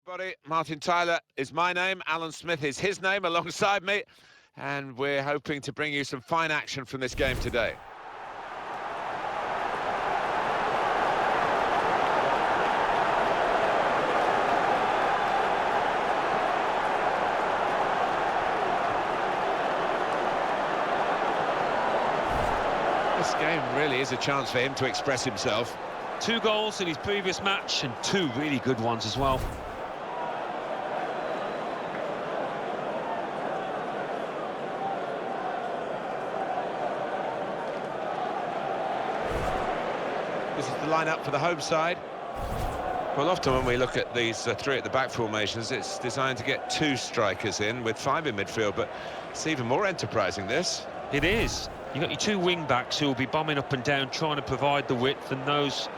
Everybody, Martin Tyler is my name, Alan Smith is his name alongside me, and we're hoping to bring you some fine action from this game today. This game really is a chance for him to express himself. 2 goals in his previous match and 2 really good ones as well. This is the lineup for the home side. Well, often when we look at these 3 at the back formations, it's designed to get 2 strikers in with 5 in midfield, but it's even more enterprising, this. It is. You've got your 2 wing-backs who will be bombing up and down, trying to provide the width, and those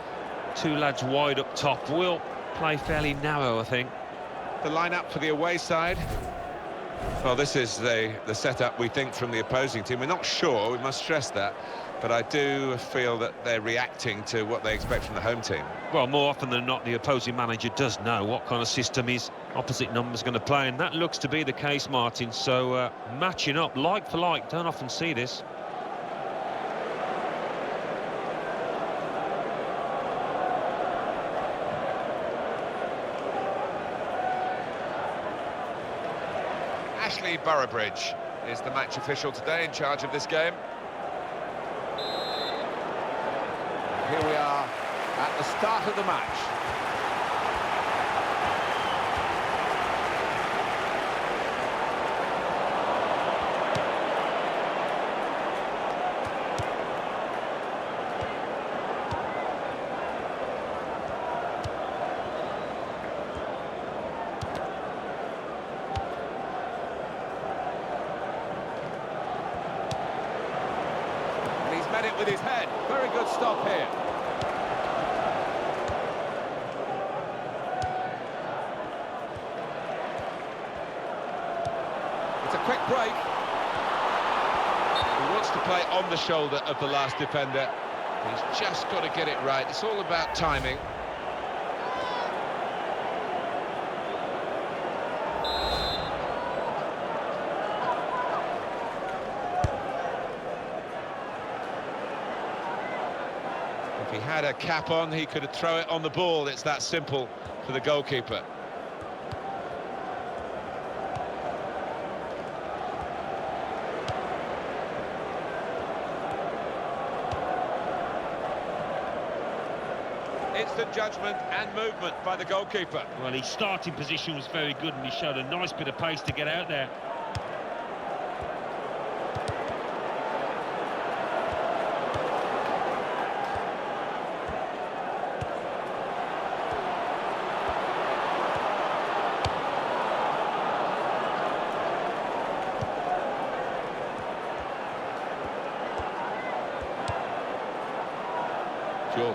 2 lads wide up top will play fairly narrow, I think. The lineup for the away side. Well, this is the setup we think from the opposing team. We're not sure, we must stress that, but I do feel that they're reacting to what they expect from the home team. Well, more often than not, the opposing manager does know what kind of system his opposite number's going to play, and that looks to be the case, Martin. So matching up like for like, don't often see this. Ashley Boroughbridge is the match official today in charge of this game. Here we are at the start of the match. Met it with his head. Very good stop here. It's a quick break. He wants to play on the shoulder of the last defender. He's just got to get it right. It's all about timing. If he had a cap on, he could throw it on the ball. It's that simple for the goalkeeper. Instant judgment and movement by the goalkeeper. Well, his starting position was very good and he showed a nice bit of pace to get out there. Sure.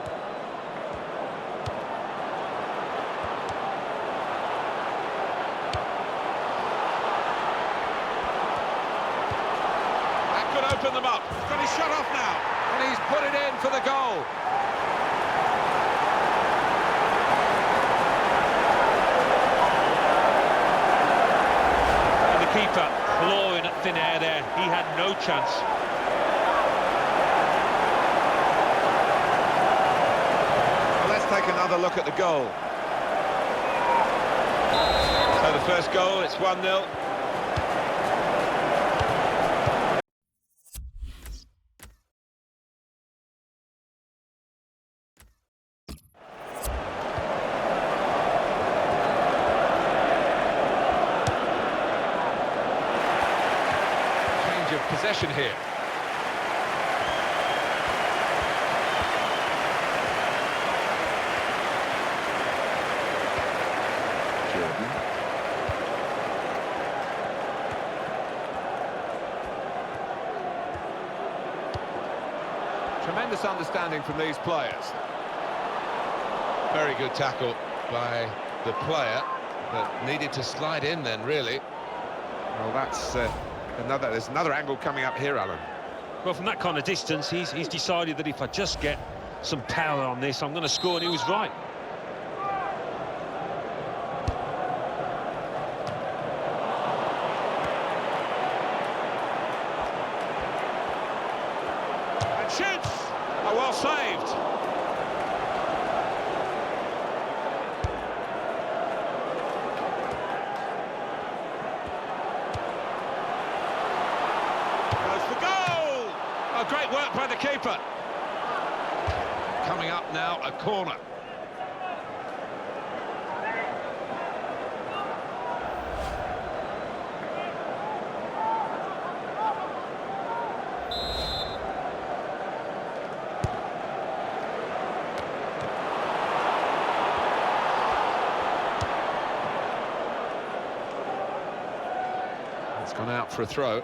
That could open them up. He's got his shot off now, and he's put it in for the goal. And the keeper clawing at thin air there. He had no chance. Take another look at the goal. So the first goal, it's 1-0. Change of possession here. Tremendous understanding from these players. Very good tackle by the player that needed to slide in then, really. Well, that's there's another angle coming up here, Alan. Well, from that kind of distance, he's decided that if I just get some power on this, I'm going to score, and he was right. Shoots! Oh, well saved. Goes for goal! Oh, great work by the keeper. Coming up now, a corner. It's gone out for a throw. He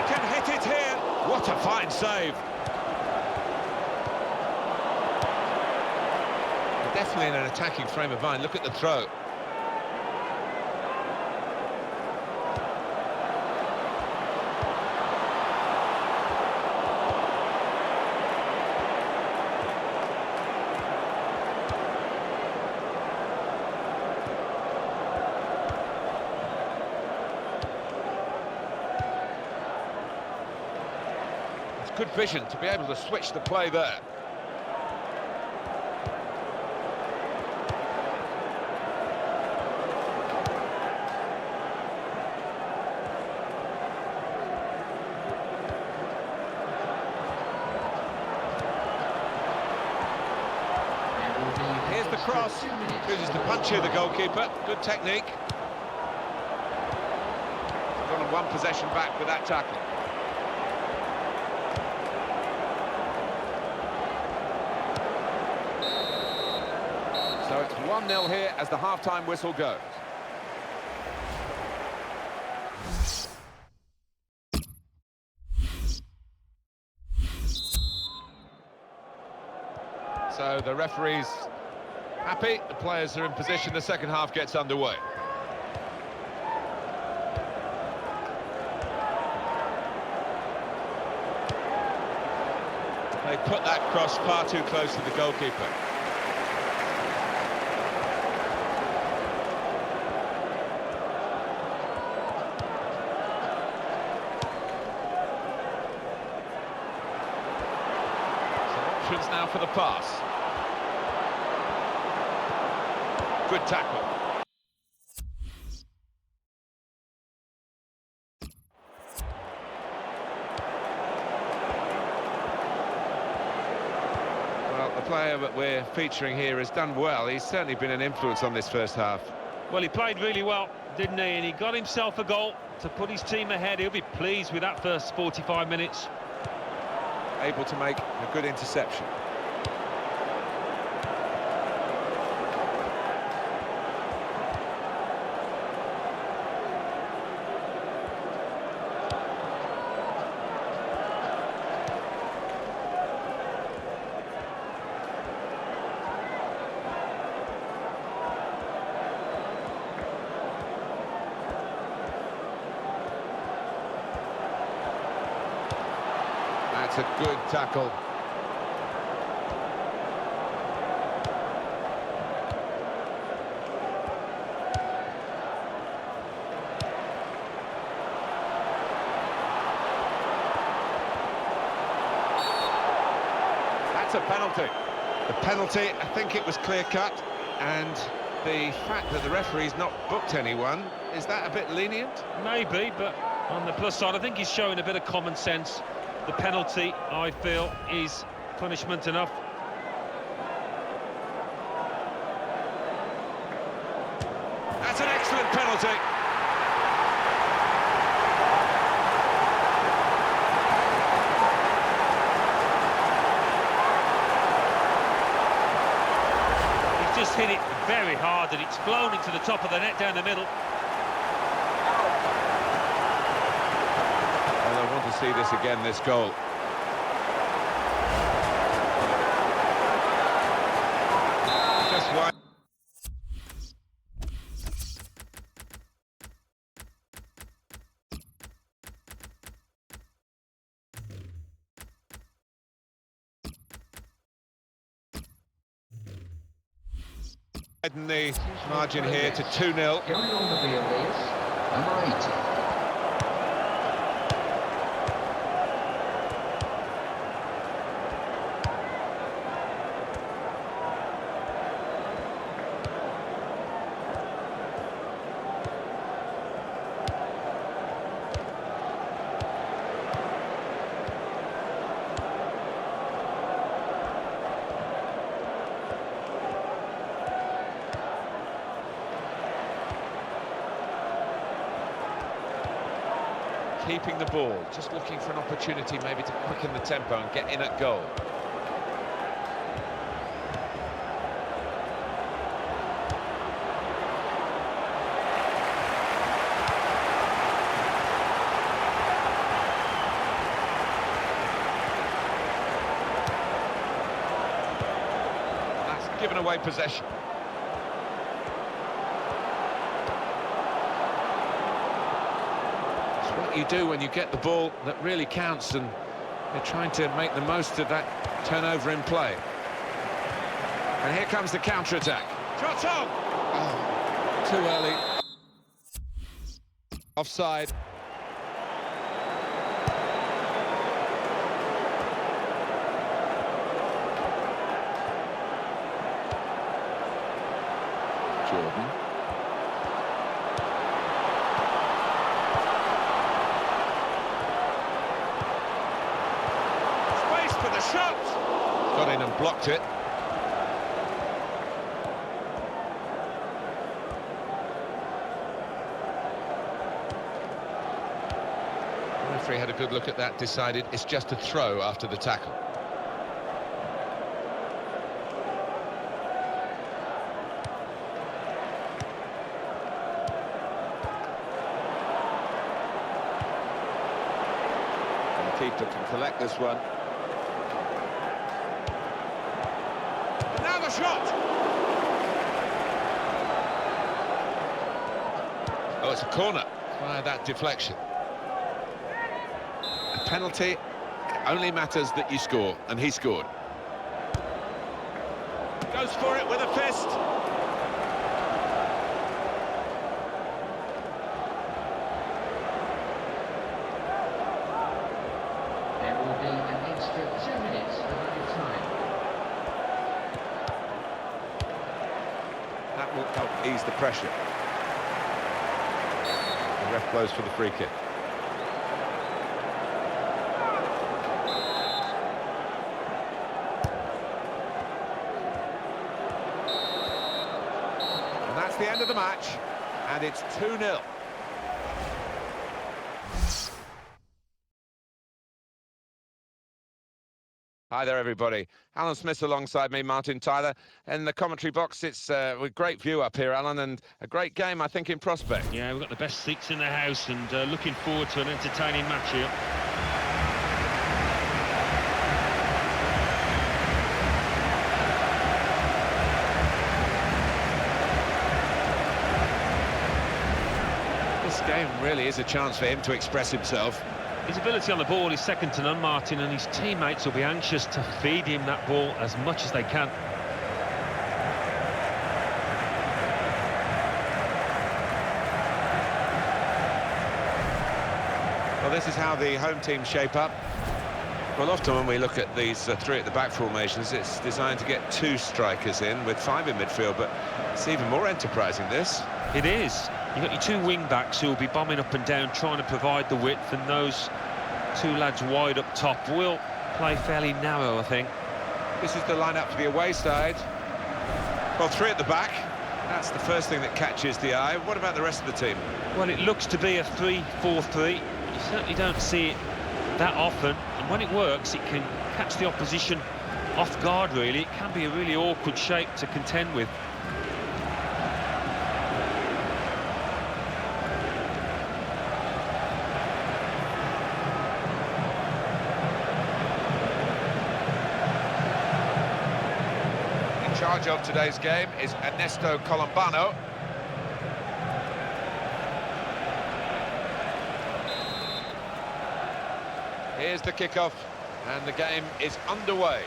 can hit it here. What a fine save. Definitely in an attacking frame of mind. Look at the throw. Good vision to be able to switch the play there. Here's the cross. Chooses to punch here, the goalkeeper. Good technique. Gone on one possession back with that tackle. So it's 1-0 here as the half-time whistle goes. So the referee's happy, the players are in position, the second half gets underway. They put that cross far too close to the goalkeeper. Now for the pass. Good tackle. Well, the player that we're featuring here has done well. He's certainly been an influence on this first half. Well, he played really well, didn't he? And he got himself a goal to put his team ahead. He'll be pleased with that first 45 minutes. Able to make a good interception. That's a good tackle. That's a penalty. The penalty, I think it was clear-cut, and the fact that the referee's not booked anyone, is that a bit lenient? Maybe, but on the plus side, I think he's showing a bit of common sense. The penalty, I feel, is punishment enough. That's an excellent penalty. He's just hit it very hard and it's flown into the top of the net down the middle. To see this again, this goal. Just wide. Widen the margin here to 2-0. Going on the field is number 80. Keeping the ball, just looking for an opportunity maybe to quicken the tempo and get in at goal. That's given away possession. What you do when you get the ball that really counts, and they're trying to make the most of that turnover in play. And here comes the counter-attack. Shot on! Oh, too early. Offside. Jordan. For the shot! Got in and blocked it. The referee had a good look at that, decided it's just a throw after the tackle. And the keeper can collect this one. Shot! Oh, it's a corner via that deflection. A penalty only matters that you score, and he scored. Goes for it with a fist. There will be an extra 2 minutes of added time. That will help ease the pressure. The ref blows for the free kick. And that's the end of the match, and it's 2-0. Hi there, everybody. Alan Smith alongside me, Martin Tyler. In the commentary box, it's a great view up here, Alan, and a great game, I think, in prospect. Yeah, we've got the best seats in the house, and looking forward to an entertaining match here. This game really is a chance for him to express himself. His ability on the ball is second to none, Martin, and his teammates will be anxious to feed him that ball as much as they can. Well, this is how the home team shape up. Well, often when we look at these three at the back formations, it's designed to get 2 strikers in with 5 in midfield, but it's even more enterprising, this. It is. You've got your 2 wing-backs who will be bombing up and down, trying to provide the width, and those 2 lads wide up top will play fairly narrow, I think. This is the lineup for the away side. Well, 3 at the back. That's the first thing that catches the eye. What about the rest of the team? Well, it looks to be a 3-4-3. You certainly don't see it that often, and when it works, it can catch the opposition off guard, really. It can be a really awkward shape to contend with. In charge of today's game is Ernesto Colombano. Here's the kickoff, and the game is underway.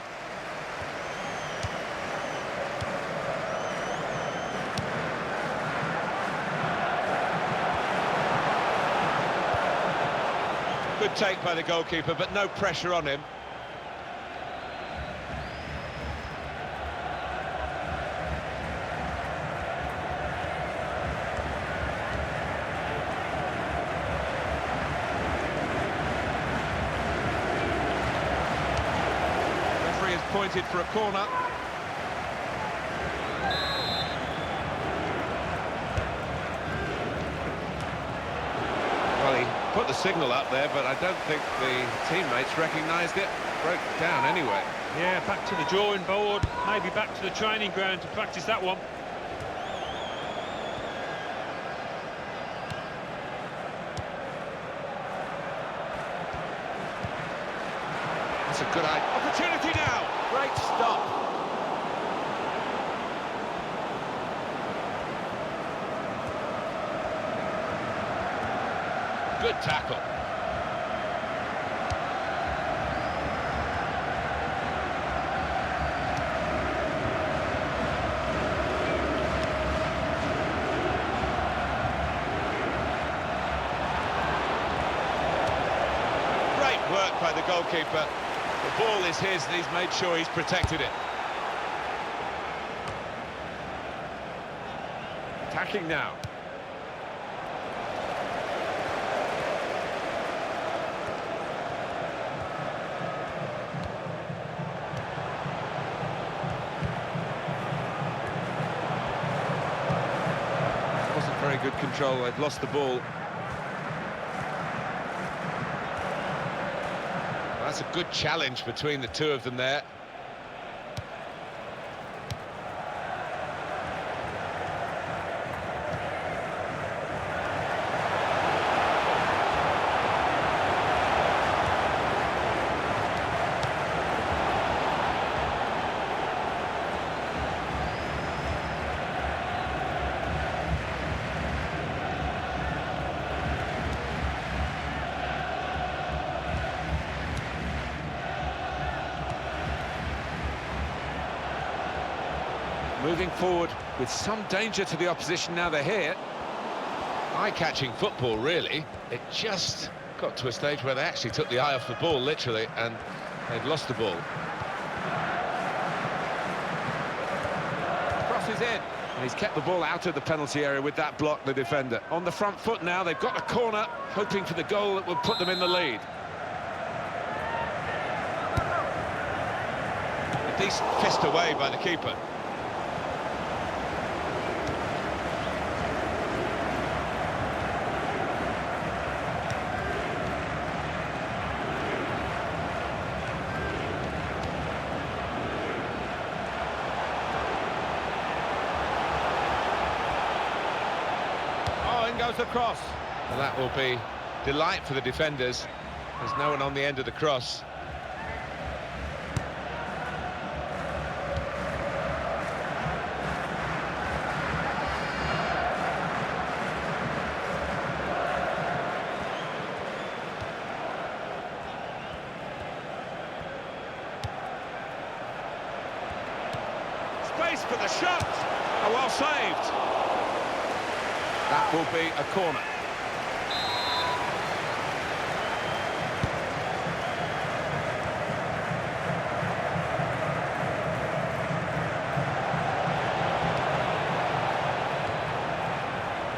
Good take by the goalkeeper, but no pressure on him. Referee has pointed for a corner. Well, he put the signal up there, but I don't think the teammates recognised it. Broke down anyway. Yeah, back to the drawing board, maybe back to the training ground to practice that one. That's a good idea. Opportunity now! Great stop. Good tackle. Great work by the goalkeeper. The ball is his and he's made sure he's protected it. Attacking now. Very good control. They've lost the ball. That's a good challenge between the two of them there. Moving forward with some danger to the opposition now they're here. Eye-catching football, really. It just got to a stage where they actually took the eye off the ball, literally, and they've lost the ball. Crosses in. And he's kept the ball out of the penalty area with that block, the defender. On the front foot now, they've got a corner, hoping for the goal that will put them in the lead. A decent fist away by the keeper. Goes across. Well, that will be delight for the defenders. There's no one on the end of the cross. Space for the shot. Oh, well saved. That will be a corner.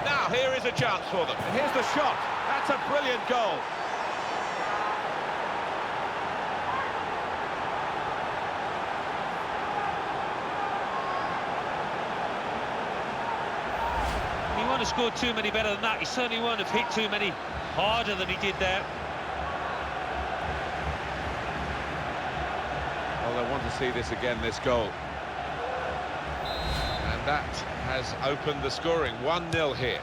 Now here is a chance for them. And here's the shot. That's a brilliant goal. He wouldn't have scored too many better than that. He certainly wouldn't have hit too many harder than he did there. Well, they want to see this again, this goal. And that has opened the scoring. 1-0 here.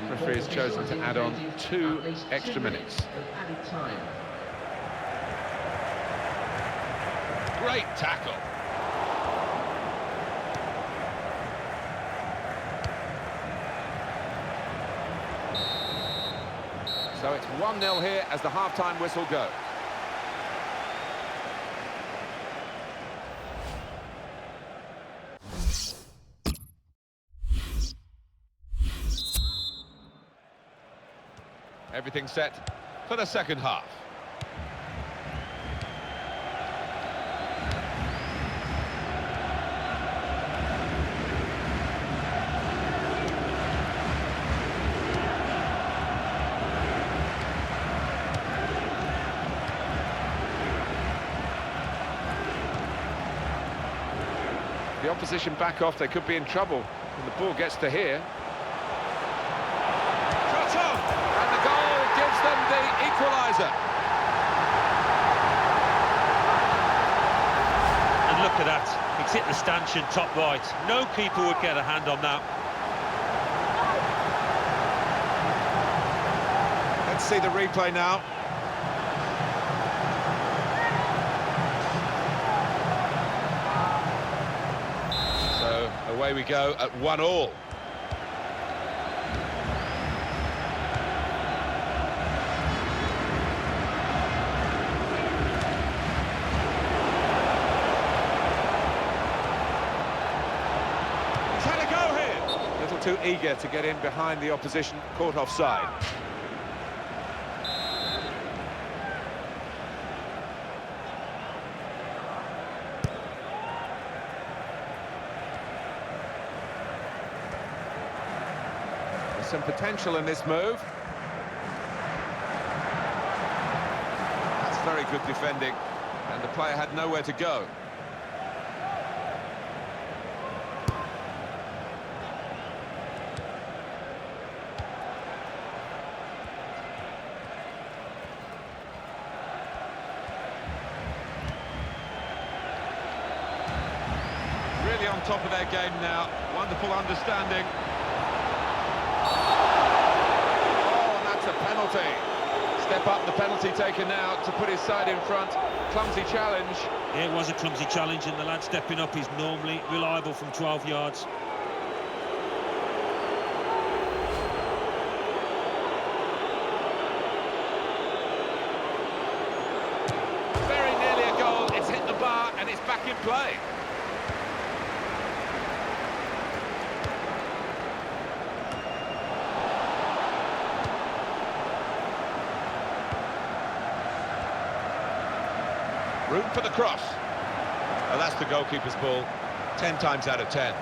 The referee has chosen to add on 2 extra minutes. Great tackle. So it's 1-0 here as the half-time whistle goes. Everything set for the second half. The opposition back off, they could be in trouble when the ball gets to here. Shot on! And the goal gives them the equaliser. And look at that, it's hit the stanchion top right. No keeper would get a hand on that. Let's see the replay now. So away we go at 1-1. He's had a go here. A little too eager to get in behind the opposition, caught offside. Some potential in this move. That's very good defending, and the player had nowhere to go. Really on top of their game now. Wonderful understanding. Penalty. Step up, the penalty taken now to put his side in front. Clumsy challenge. It was a clumsy challenge, and the lad stepping up is normally reliable from 12 yards. Very nearly a goal. It's hit the bar and it's back in play. Room for the cross. Oh, that's the goalkeeper's ball. 10 times out of 10.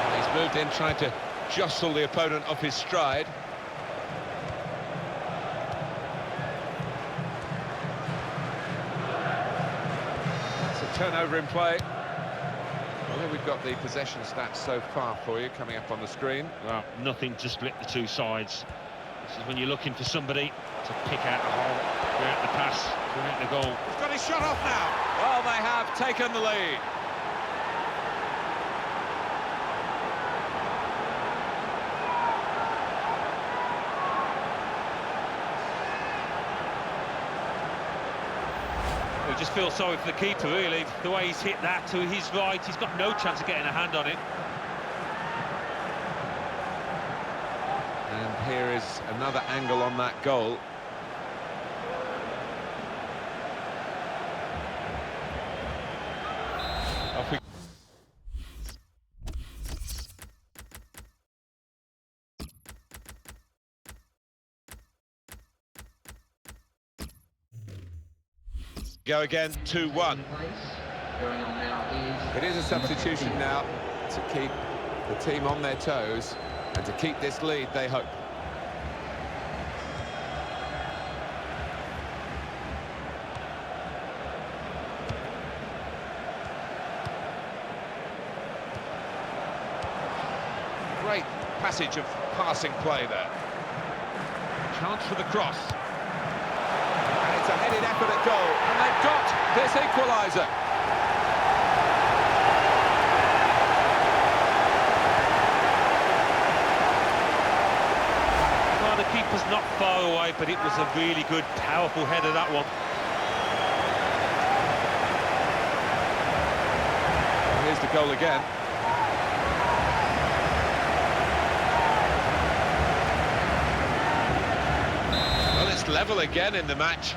And he's moved in, trying to jostle the opponent off his stride. That's a turnover in play. Well, we've got the possession stats so far for you coming up on the screen. Well, nothing to split the two sides. This is when you're looking for somebody to pick out the hole, create the pass, create the goal. He's got his shot off now. Well, they have taken the lead. You just feel sorry for the keeper, really. The way he's hit that to his right, he's got no chance of getting a hand on it. And here is another angle on that goal. Off we go again, 2-1. Going on now is... It is a substitution now to keep the team on their toes and to keep this lead, they hope. Great passage of passing play there. Chance for the cross. And it's a headed effort at goal, and they've got this equaliser. Well, the keeper's not far away, but it was a really good, powerful header, that one. Here's the goal again. Well, it's level again in the match.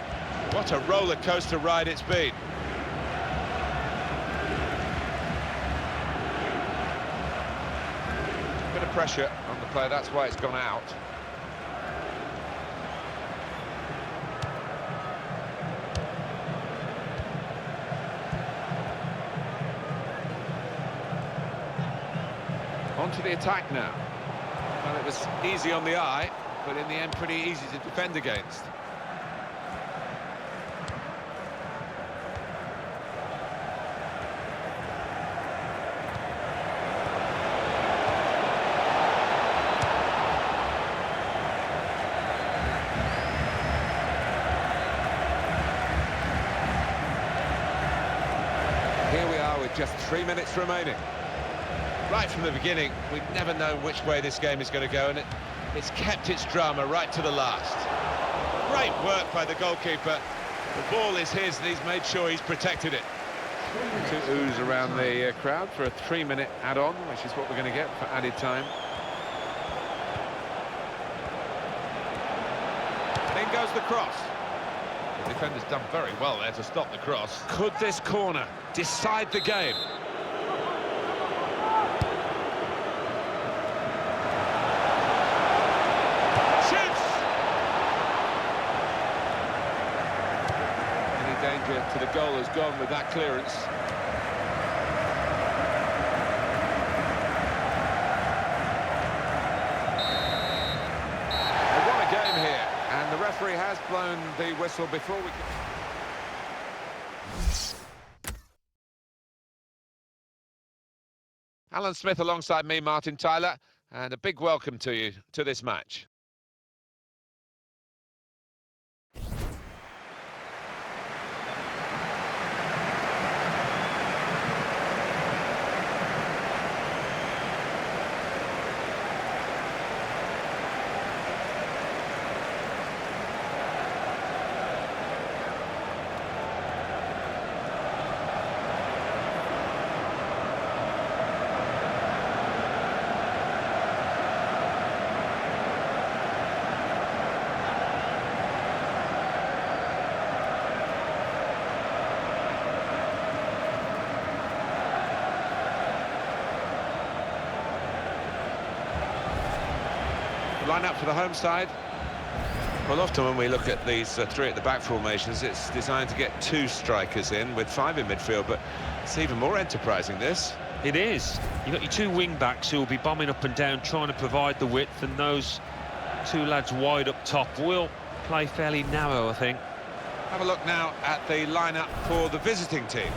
What a roller coaster ride it's been. pressure on the play, that's why it's gone out. On to the attack now. Well, it was easy on the eye, but in the end pretty easy to defend against. Here we are with just 3 minutes remaining. Right from the beginning, we've never known which way this game is going to go, and it's kept its drama right to the last. Great work by the goalkeeper. The ball is his, and he's made sure he's protected it. To ooze around the crowd for a 3-minute add-on, which is what we're going to get for added time. In goes the cross. The defender's done very well there to stop the cross. Could this corner decide the game? Danger to the goal has gone with that clearance. And what a game here, and the referee has blown the whistle before we can... Alan Smith alongside me, Martin Tyler, and a big welcome to you to this match. Line up for the home side. Well, often when we look at these three at the back formations, it's designed to get 2 strikers in with 5 in midfield, but it's even more enterprising, this. It is. You've got your 2 wing-backs who will be bombing up and down, trying to provide the width, and those 2 lads wide up top will play fairly narrow, I think. Have a look now at the lineup for the visiting team.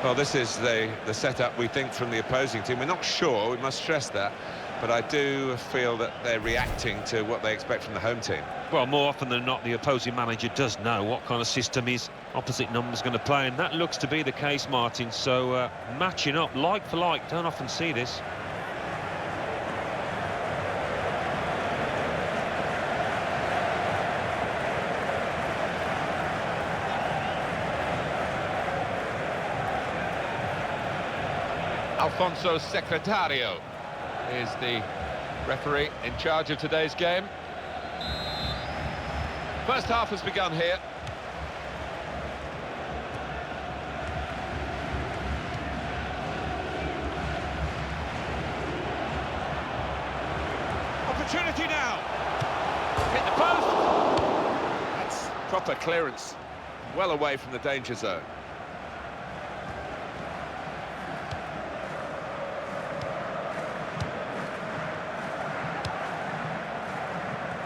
Well, this is the setup we think from the opposing team. We're not sure, we must stress that, but I do feel that they're reacting to what they expect from the home team. Well, more often than not, the opposing manager does know what kind of system his opposite number's going to play, and that looks to be the case, Martin. So, matching up like for like, don't often see this. Alfonso Secretario is the referee in charge of today's game. First half has begun here. Opportunity now. Hit the post. That's proper clearance. Well away from the danger zone.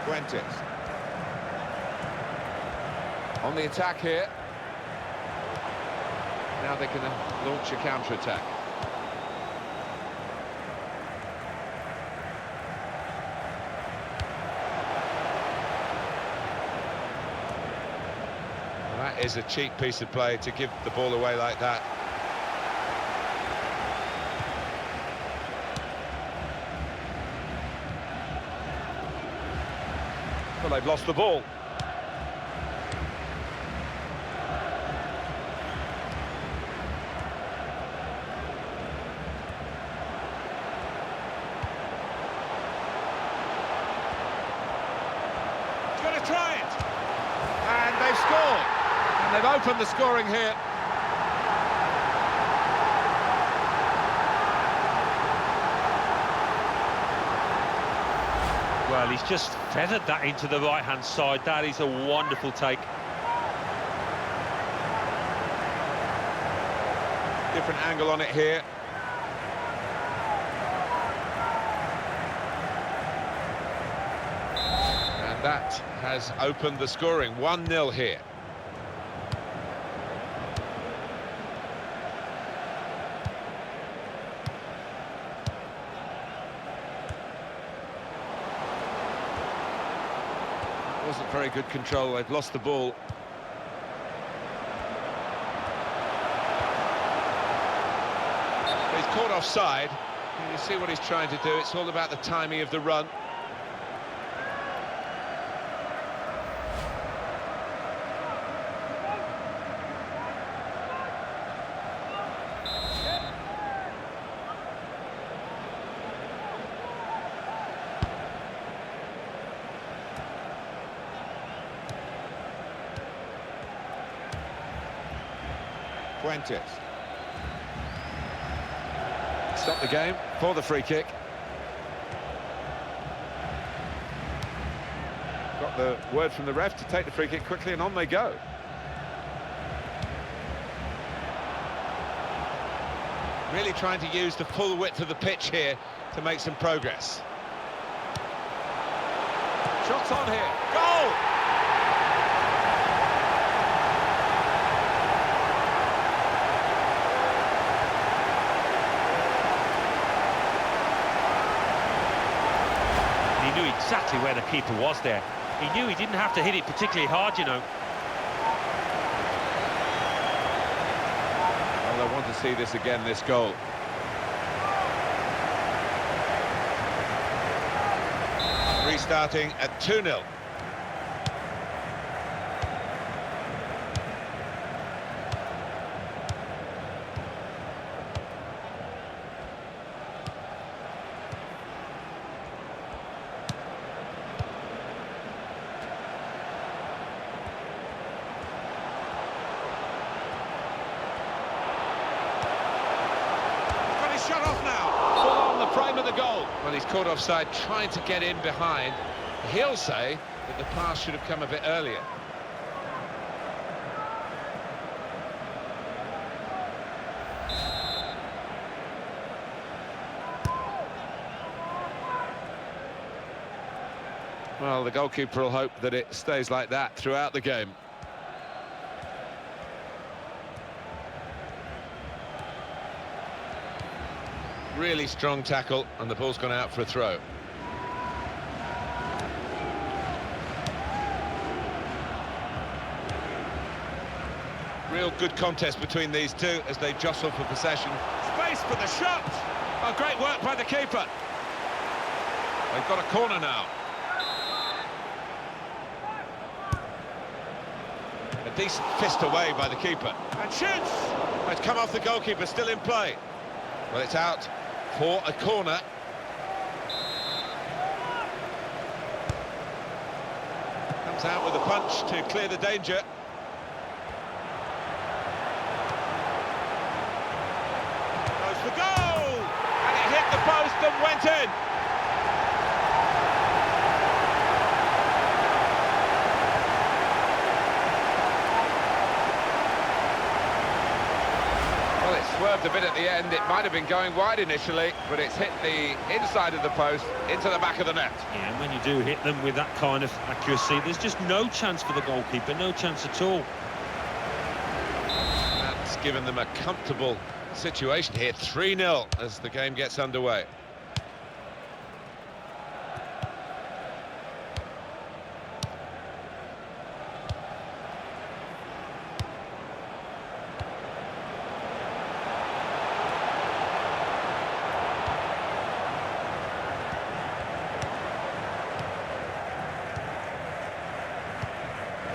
Fuentes. On the attack here. Now they can launch a counter-attack. Well, that is a cheap piece of play to give the ball away like that. Well, they've lost the ball. He's going to try it. And they've scored. And they've opened the scoring here. Well, he's just feathered that into the right-hand side. That is a wonderful take. Different angle on it here. And that has opened the scoring. 1-0 here. Wasn't very good control. They've lost the ball. He's caught offside. You see what he's trying to do. It's all about the timing of the run. Fuentes. Stop the game for the free kick. Got the word from the ref to take the free kick quickly, and on they go. Really trying to use the full width of the pitch here to make some progress. Shots on here. Goal! He knew exactly where the keeper was there. He knew he didn't have to hit it particularly hard, you know. Well, I want to see this again, this goal. Restarting at 2-0. Shut off now, full on the frame of the goal. Well, he's caught offside, trying to get in behind. He'll say that the pass should have come a bit earlier. Well, the goalkeeper will hope that it stays like that throughout the game. Really strong tackle, and the ball's gone out for a throw. Real good contest between these two as they jostle for possession. Space for the shot! Oh, great work by the keeper. They've got a corner now. A decent fist away by the keeper. And shoots! Oh, it's come off the goalkeeper, still in play. Well, it's out for a corner. Comes out with a punch to clear the danger. Goes for goal! And it hit the post and went in. Well, it swerved a bit at the end. It might have been going wide initially, but it's hit the inside of the post into the back of the net. Yeah, and when you do hit them with that kind of accuracy, there's just no chance for the goalkeeper, no chance at all. That's given them a comfortable situation here, 3-0 as the game gets underway.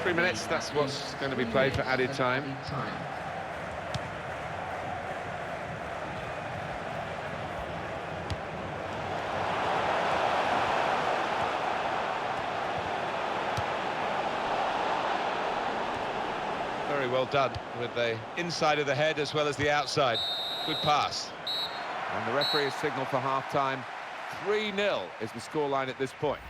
Three minutes, that's what's going to be played for added time. Very well done with the inside of the head as well as the outside. Good pass. And the referee has signalled for half-time. 3-0 is the scoreline at this point.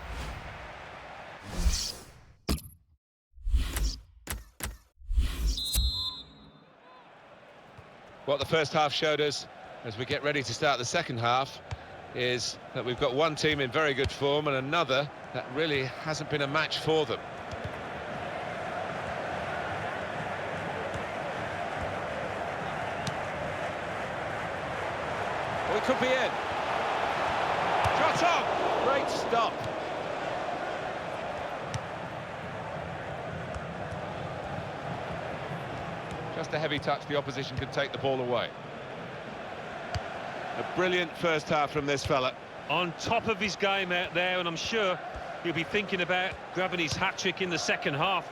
What the first half showed us, as we get ready to start the second half, is that we've got one team in very good form and another that really hasn't been a match for them. Oh, it could be in. Shot on! Great stop. Just a heavy touch, the opposition could take the ball away. A brilliant first half from this fella. On top of his game out there, and I'm sure he'll be thinking about grabbing his hat-trick in the second half.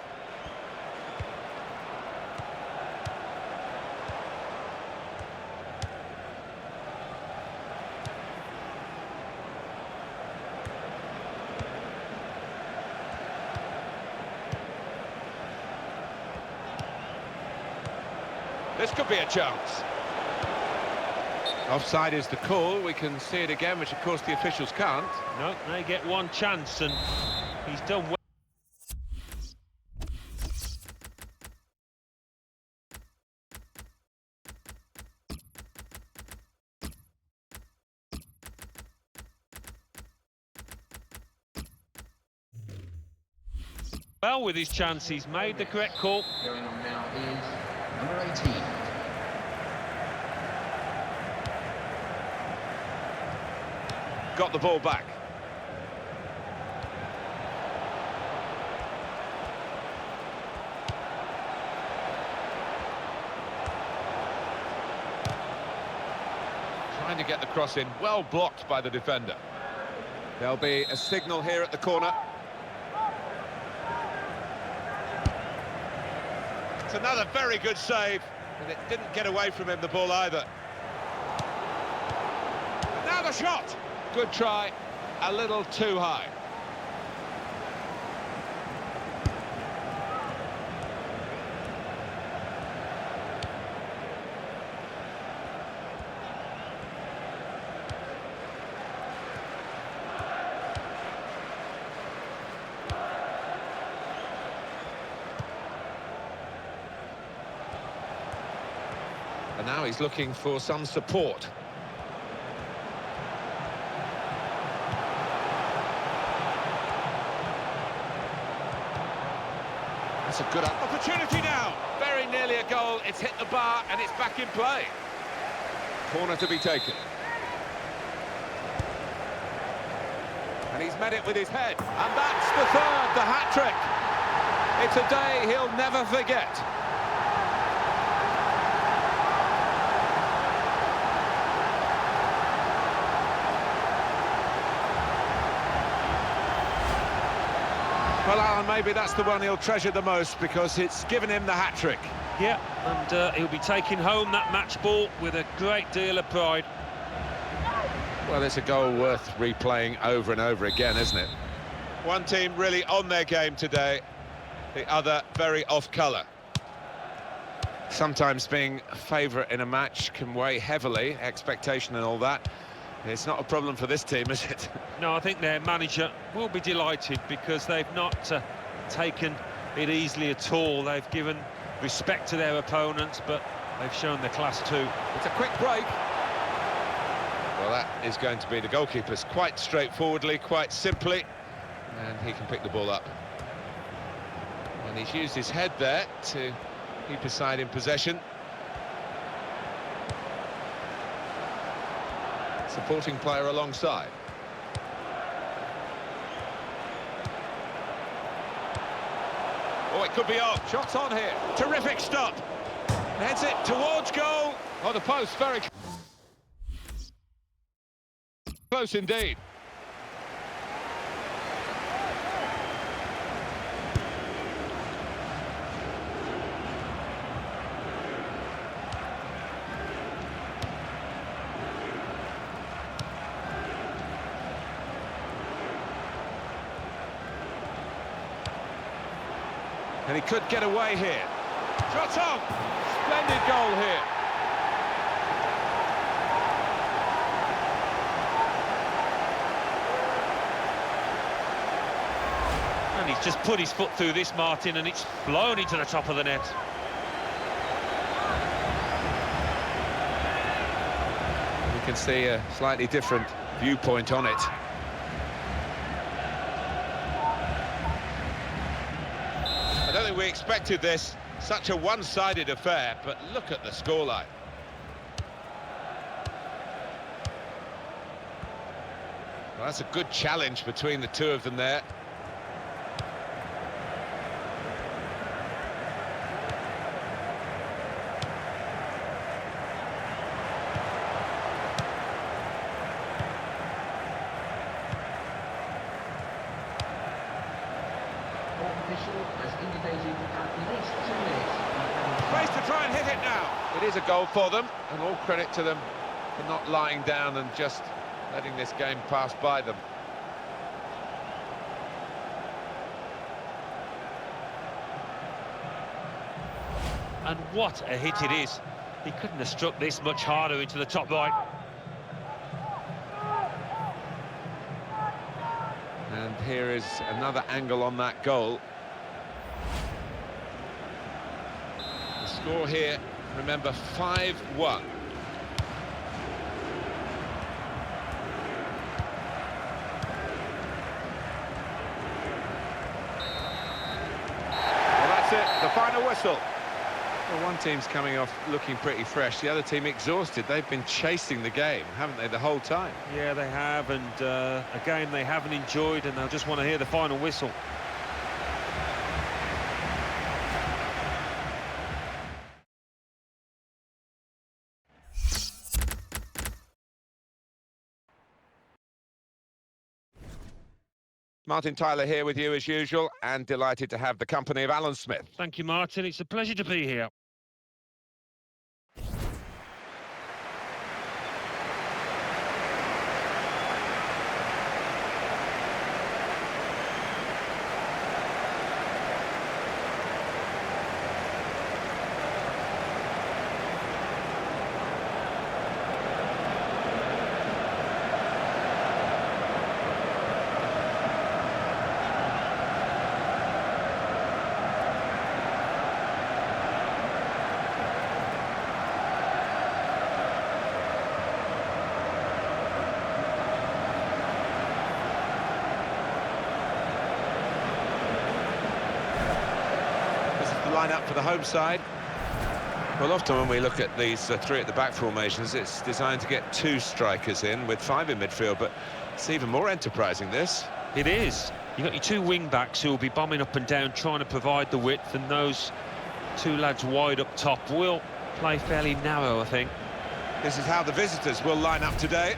This could be a chance. Offside is the call. We can see it again, which of course the officials can't. No, they get one chance and he's done well. Well, with his chance, he's made the correct call. Going on now is number 18. Got the ball back. Trying to get the cross in, well blocked by the defender. There'll be a signal here at the corner. It's another very good save, and it didn't get away from him, the ball either. And now the shot! Good try, a little too high. And now he's looking for some support. That's a good opportunity now. Very nearly a goal. It's hit the bar and it's back in play. Corner to be taken. And he's met it with his head. And that's the third, the hat-trick. It's a day he'll never forget. Well, Alan, maybe that's the one he'll treasure the most because it's given him the hat-trick. Yeah, and he'll be taking home that match ball with a great deal of pride. Well, it's a goal worth replaying over and over again, isn't it? One team really on their game today, the other very off-colour. Sometimes being a favourite in a match can weigh heavily, expectation and all that. It's not a problem for this team, is it? No, I think their manager will be delighted because they've not taken it easily at all. They've given respect to their opponents, but they've shown their class too. It's a quick break. Well, that is going to be the goalkeeper's quite straightforwardly, quite simply, and he can pick the ball up. And he's used his head there to keep his side in possession. Supporting player alongside. Oh, it could be on. Shots on here. Terrific stop. Heads it towards goal. Oh, the post, very close indeed. And he could get away here. Shot on! Splendid goal here. And he's just put his foot through this, Martin, and it's blown into the top of the net. can see a slightly different viewpoint on it. I don't think we expected this, such a one-sided affair, but look at the scoreline. Well, that's a good challenge between the two of them there. Space to try and hit it now. It is a goal for them, and all credit to them for not lying down and just letting this game pass by them. And what a hit it is. He couldn't have struck this much harder into the top right. And here is another angle on that goal. The score here, remember, 5-1. Well, that's it, the final whistle. Well, one team's coming off looking pretty fresh, the other team exhausted. They've been chasing the game, haven't they, the whole time? Yeah, they have, and a game they haven't enjoyed, and they'll just want to hear the final whistle. Martin Tyler here with you as usual, and delighted to have the company of Alan Smith. Thank you, Martin. It's a pleasure to be here. Line-up for the home side. Well, often when we look at these three at the back formations, it's designed to get two strikers in with five in midfield, but it's even more enterprising, this. It is. You've got your two wing-backs who will be bombing up and down, trying to provide the width, and those two lads wide up top will play fairly narrow, I think. This is how the visitors will line up today.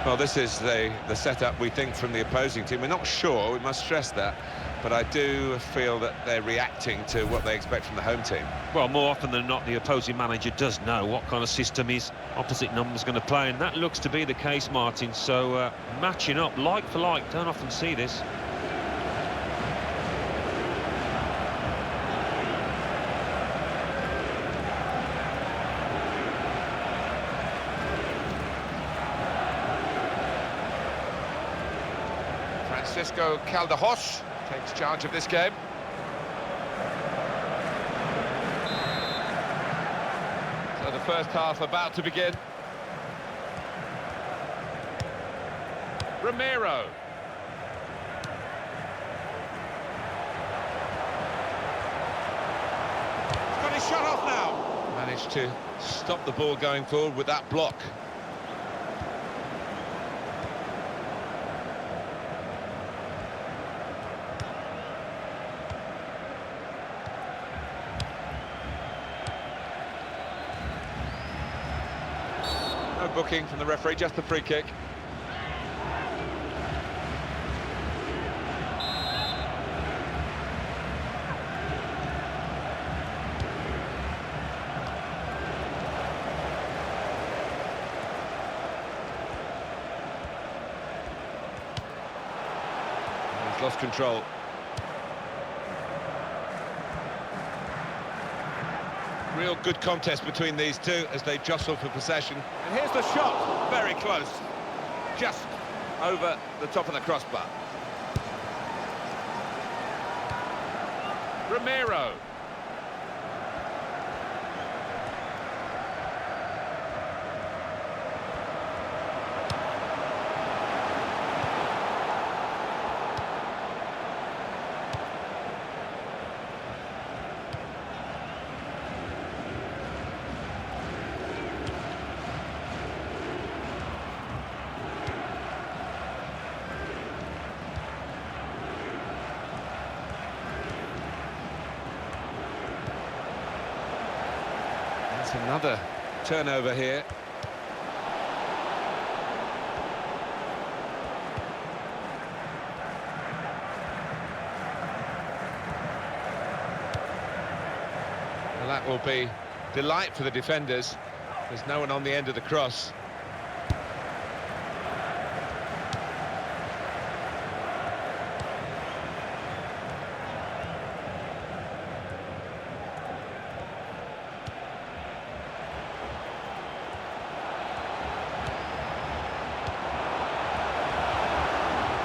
Well, this is the setup we think from the opposing team. We're not sure, we must stress that, but I do feel that they're reacting to what they expect from the home team. Well, more often than not, the opposing manager does know what kind of system his opposite number's going to play, and that looks to be the case, Martin. So, matching up like for like, don't often see this. Francisco Calderhos takes charge of this game. So the first half about to begin. Romero. He's got his shot off now. Managed to stop the ball going forward with that block. No booking from the referee, just the free kick. He's lost control. Real good contest between these two as they jostle for possession. And here's the shot, very close. Just over the top of the crossbar. Romero. It's another turnover here. Well, that will be delight for the defenders. There's no one on the end of the cross.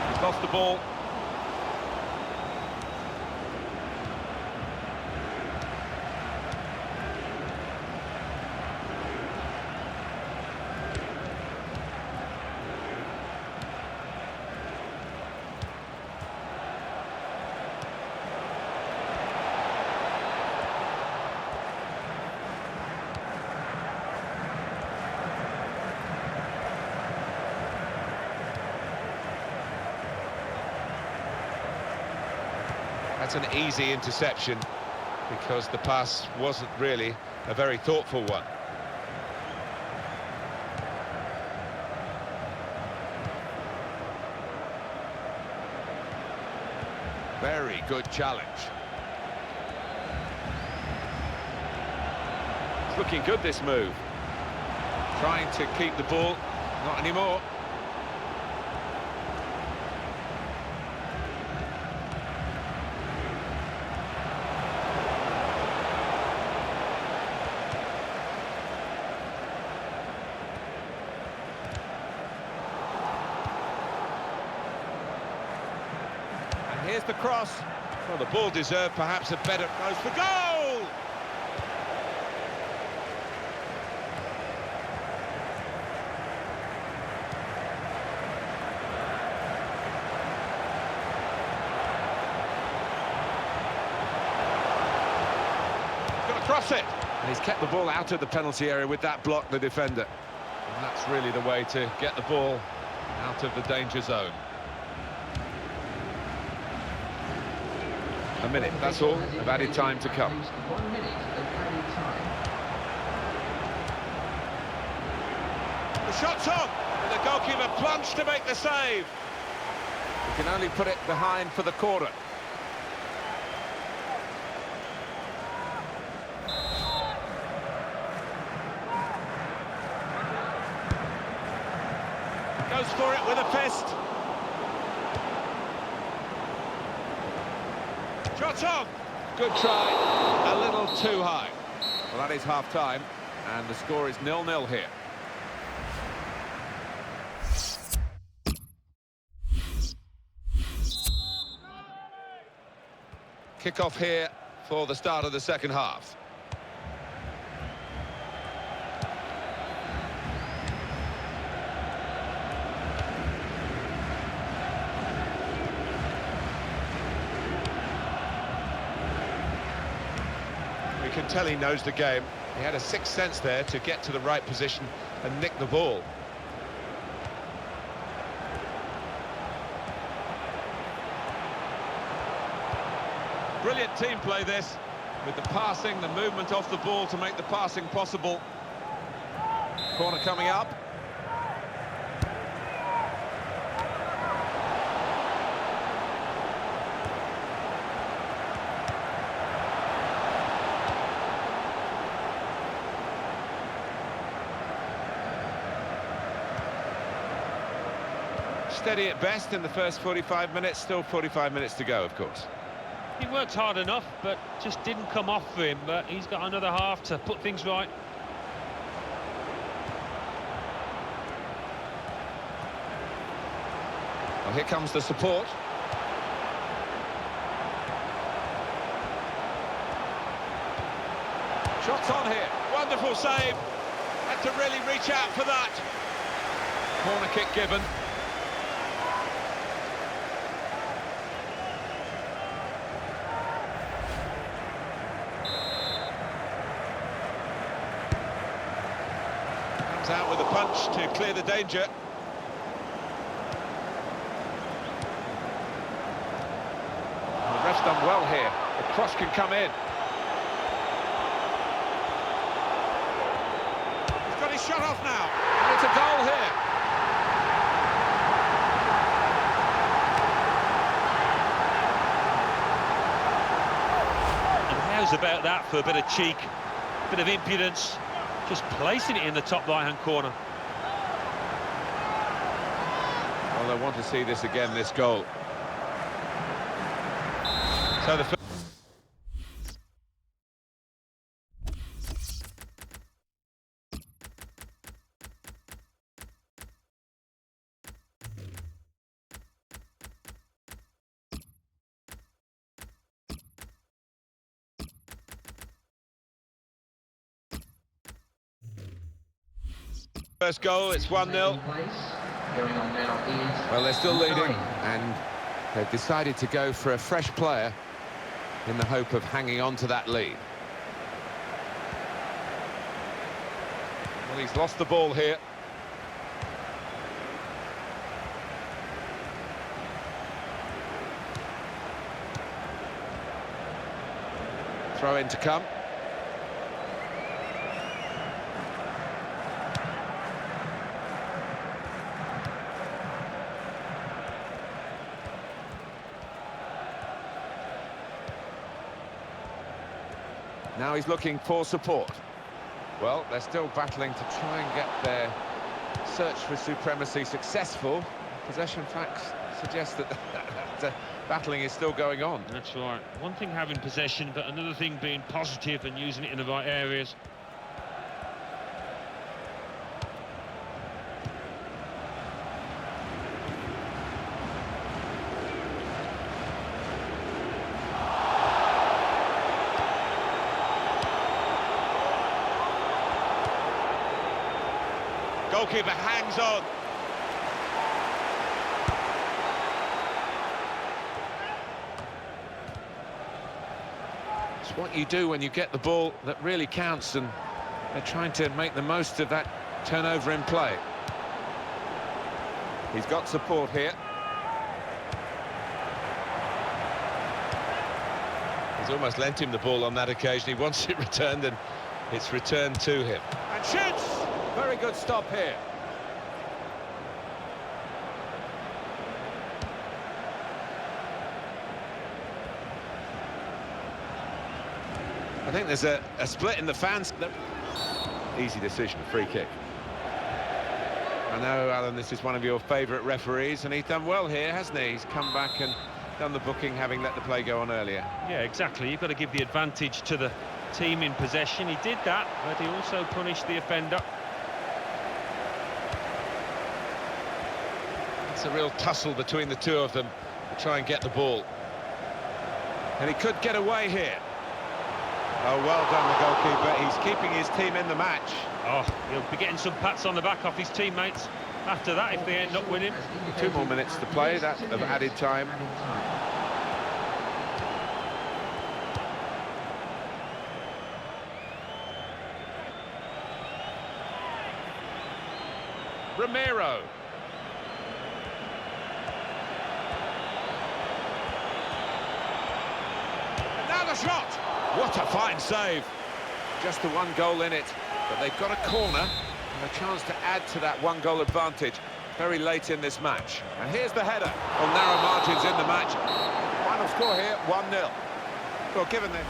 He's lost the ball. That's an easy interception because the pass wasn't really a very thoughtful one. Very good challenge. It's looking good, this move. Trying to keep the ball, not anymore. Here's the cross. Well, the ball deserved perhaps a better... Goes for goal! Got to cross it. And he's kept the ball out of the penalty area with that block, the defender. And that's really the way to get the ball out of the danger zone. A minute, that's all, of added time to come. 1 minute of added time. The shot's on, and the goalkeeper plunged to make the save. He can only put it behind for the corner. Goes for it with a fist. Shot on! Good try, a little too high. Well, that is half-time, and the score is 0-0 here. Kick-off here for the start of the second half. You can tell he knows the game. He had a sixth sense there to get to the right position and nick the ball. Brilliant team play this, with the passing, the movement off the ball to make the passing possible. Corner coming up. Steady at best in the first 45 minutes, still 45 minutes to go, of course. He worked hard enough, but just didn't come off for him, but he's got another half to put things right. Well, here comes the support. Shots on here, wonderful save. Had to really reach out for that. Corner kick given. Out with a punch to clear the danger. The ref's done well here. The cross can come in. Well, he's shut off now, and it's a goal here. And how's about that for a bit of cheek, bit of impudence, just placing it in the top right-hand corner. Well, I want to see this again, this goal. So the first goal, it's 1-0. Well, they're still leading, and they've decided to go for a fresh player in the hope of hanging on to that lead. Well, he's lost the ball here. Throw in to come. Now he's looking for support. Well, they're still battling to try and get their search for supremacy successful. Possession facts suggest that battling is still going on. That's right. One thing having possession, but another thing being positive and using it in the right areas. Goalkeeper hangs on. It's what you do when you get the ball that really counts, and they're trying to make the most of that turnover in play. He's got support here. He's almost lent him the ball on that occasion. He wants it returned, and it's returned to him. And shoots! Very good stop here. I think there's a split in the fans. Easy decision, a free kick. I know, Alan, this is one of your favourite referees, and he's done well here, hasn't he? He's come back and done the booking, having let the play go on earlier. Yeah, exactly. You've got to give the advantage to the team in possession. He did that, but he also punished the offender. It's a real tussle between the two of them to try and get the ball. And he could get away here. Oh, well done, the goalkeeper. He's keeping his team in the match. Oh, he'll be getting some pats on the back off his teammates after that if they end up winning. 2 more minutes to play, that of added time. Romero. And now the shot. What a fine save. Just the 1 goal in it, but they've got a corner and a chance to add to that 1 goal advantage very late in this match. And here's the header on narrow margins in the match. Final score here, 1-0. Well, given the